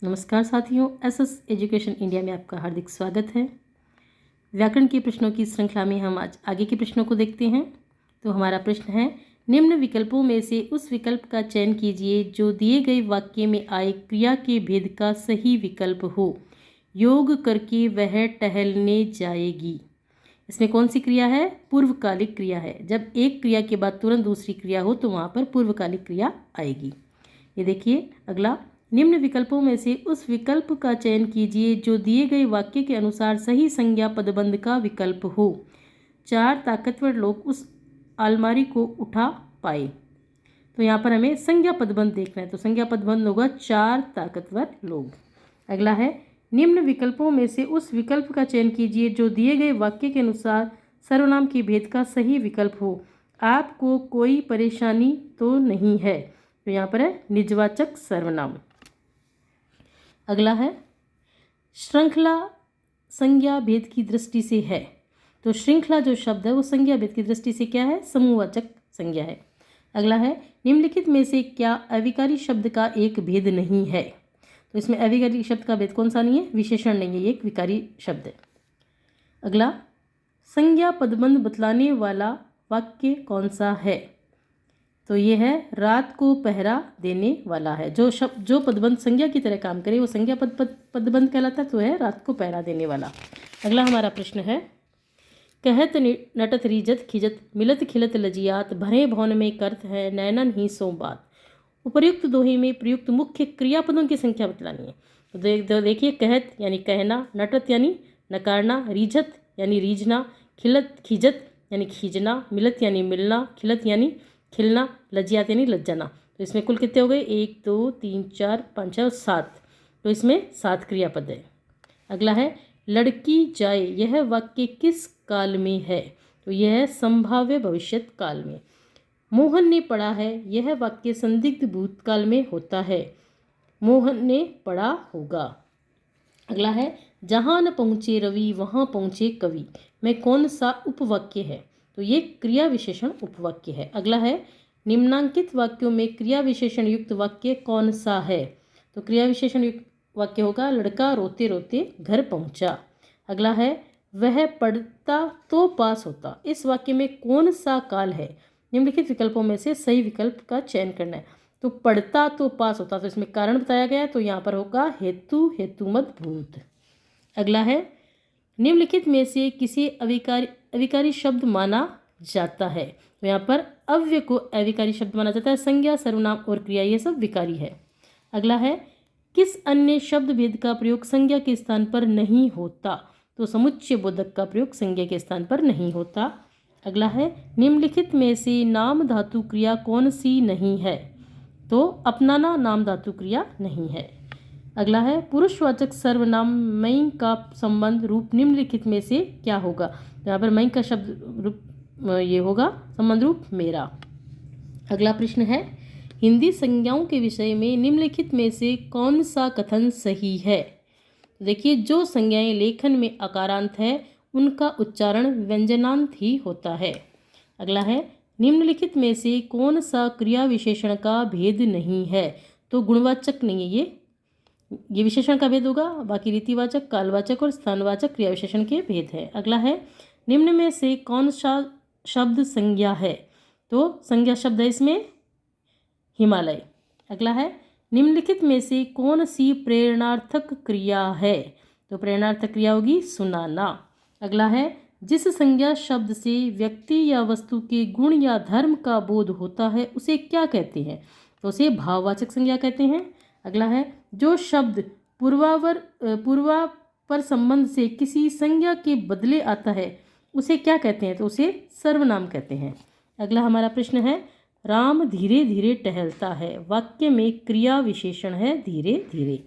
नमस्कार साथियों, SS education India में आपका हार्दिक स्वागत है। व्याकरण के प्रश्नों की श्रृंखला में हम आज आगे के प्रश्नों को देखते हैं। तो हमारा प्रश्न है, निम्न विकल्पों में से उस विकल्प का चयन कीजिए जो दिए गए वाक्य में आए क्रिया के भेद का सही विकल्प हो। योग करके वह टहलने जाएगी। इसमें कौन सी क्रिया है? पूर्वकालिक क्रिया है। जब एक क्रिया के बाद तुरंत दूसरी क्रिया हो तो वहाँ पर पूर्वकालिक क्रिया आएगी। ये देखिए अगला, निम्न विकल्पों में से उस विकल्प का चयन कीजिए जो दिए गए वाक्य के अनुसार सही संज्ञा पदबंध का विकल्प हो। 4 ताकतवर लोग उस अलमारी को उठा पाए। तो यहाँ पर हमें संज्ञा पदबंध देखना है, तो संज्ञा पदबंध होगा 4 ताकतवर लोग। अगला है, निम्न विकल्पों में से उस विकल्प का चयन कीजिए जो दिए गए वाक्य के अनुसार सर्वनाम के भेद का सही विकल्प हो। आपको कोई परेशानी तो नहीं है। तो यहाँ पर है निजवाचक सर्वनाम। अगला है, श्रृंखला संज्ञा भेद की दृष्टि से है। तो श्रृंखला जो शब्द है वो संज्ञा भेद की दृष्टि से क्या है? समूहवाचक संज्ञा है। अगला है, निम्नलिखित में से क्या अविकारी शब्द का एक भेद नहीं है? तो इसमें अविकारी शब्द का भेद कौन सा नहीं है? विशेषण नहीं है, ये एक विकारी शब्द है। अगला, संज्ञा पदबंध बतलाने वाला वाक्य कौन सा है? तो ये है रात को पहरा देने वाला है। जो पदबंध संज्ञा की तरह काम करे वो संज्ञा पदबंध कहलाता है, तो है रात को पहरा देने वाला। अगला हमारा प्रश्न है, कहत नटत रीजत खिजत मिलत खिलत लजियात भरे भवन में करत है नैनन ही सो बात। उपर्युक्त दोहे में प्रयुक्त मुख्य क्रियापदों की संख्या बतलानी है। तो देखिए, कहत यानी कहना, नटत यानी नकारना, रीझत यानी रीझना, खिलत खिजत यानी खींचना, मिलत यानी मिलना, खिलत यानी खिलना, लज्जियात यानी लज्जाना। तो इसमें कुल कितने हो गए? 1 2 3 4 5 6 7। तो इसमें 7 क्रियापद है। अगला है, लड़की जाए यह वाक्य किस काल में है? तो यह है संभाव्य भविष्यत काल में। मोहन ने पढ़ा है यह वाक्य संदिग्ध भूतकाल में होता है। मोहन ने पढ़ा होगा। अगला है, जहाँ न पहुँचे रवि वहाँ पहुँचे कवि में कौन सा उपवाक्य है? तो ये क्रिया विशेषण उपवाक्य है। अगला है, निम्नांकित वाक्यों में क्रिया विशेषण युक्त वाक्य कौन सा है? तो क्रिया विशेषण युक्त वाक्य होगा लड़का रोते रोते घर पहुंचा। अगला है, वह पढ़ता तो पास होता। इस वाक्य में कौन सा काल है? निम्नलिखित विकल्पों में से सही विकल्प का चयन करना है। तो पढ़ता तो पास होता, तो इसमें कारण बताया गया है, तो यहाँ पर होगा हेतु हेतुमत भूत। अगला है, निम्नलिखित में से किसे अविकारी शब्द माना जाता है? तो यहाँ पर अव्यय को अविकारी शब्द माना जाता है। संज्ञा, सर्वनाम और क्रिया ये सब विकारी है। अगला है, किस अन्य शब्द भेद का प्रयोग संज्ञा के स्थान पर नहीं होता? तो समुच्चय बोधक का प्रयोग संज्ञा के स्थान पर नहीं होता। अगला है, निम्नलिखित में से नाम धातु क्रिया कौन सी नहीं है? तो अपनाना नाम धातु क्रिया नहीं है। अगला है, पुरुषवाचक सर्वनाम मई का संबंध रूप निम्नलिखित में से क्या होगा? यहाँ पर मई का शब्द रूप ये होगा संबंध रूप मेरा। अगला प्रश्न है, हिंदी संज्ञाओं के विषय में निम्नलिखित में से कौन सा कथन सही है? देखिए, जो संज्ञाएं लेखन में अकारांत है उनका उच्चारण व्यंजनांत ही होता है। अगला है, निम्नलिखित में से कौन सा क्रिया विशेषण का भेद नहीं है? तो गुणवाचक नहीं है, ये विशेषण का भेद होगा। बाकी रीतिवाचक, कालवाचक और स्थानवाचक क्रिया विशेषण के भेद है। अगला है, निम्न में से कौन सा शब्द संज्ञा है? तो संज्ञा शब्द है इसमें हिमालय। अगला है, निम्नलिखित में से कौन सी प्रेरणार्थक क्रिया है? तो प्रेरणार्थक क्रिया होगी सुनाना। अगला है, जिस संज्ञा शब्द से व्यक्ति या वस्तु के गुण या धर्म का बोध होता है उसे क्या कहते हैं? तो उसे भाववाचक संज्ञा कहते हैं। अगला है, जो शब्द पूर्वापर संबंध से किसी संज्ञा के बदले आता है उसे क्या कहते हैं? तो उसे सर्वनाम कहते हैं। अगला हमारा प्रश्न है, राम धीरे धीरे टहलता है वाक्य में क्रिया विशेषण है धीरे धीरे।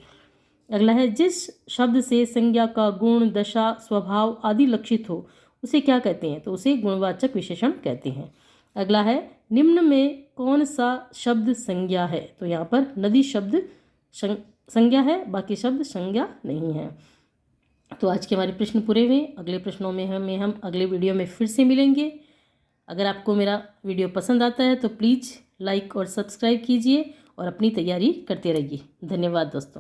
अगला है, जिस शब्द से संज्ञा का गुण, दशा, स्वभाव आदि लक्षित हो उसे क्या कहते हैं? तो उसे गुणवाचक विशेषण कहते हैं। अगला है, निम्न में कौन सा शब्द संज्ञा है? तो यहाँ पर नदी शब्द संज्ञा है, बाकी शब्द संज्ञा नहीं है। तो आज के हमारे प्रश्न पूरे हुए। अगले प्रश्नों में हम अगले वीडियो में फिर से मिलेंगे। अगर आपको मेरा वीडियो पसंद आता है तो प्लीज़ लाइक और सब्सक्राइब कीजिए और अपनी तैयारी करते रहिए। धन्यवाद दोस्तों।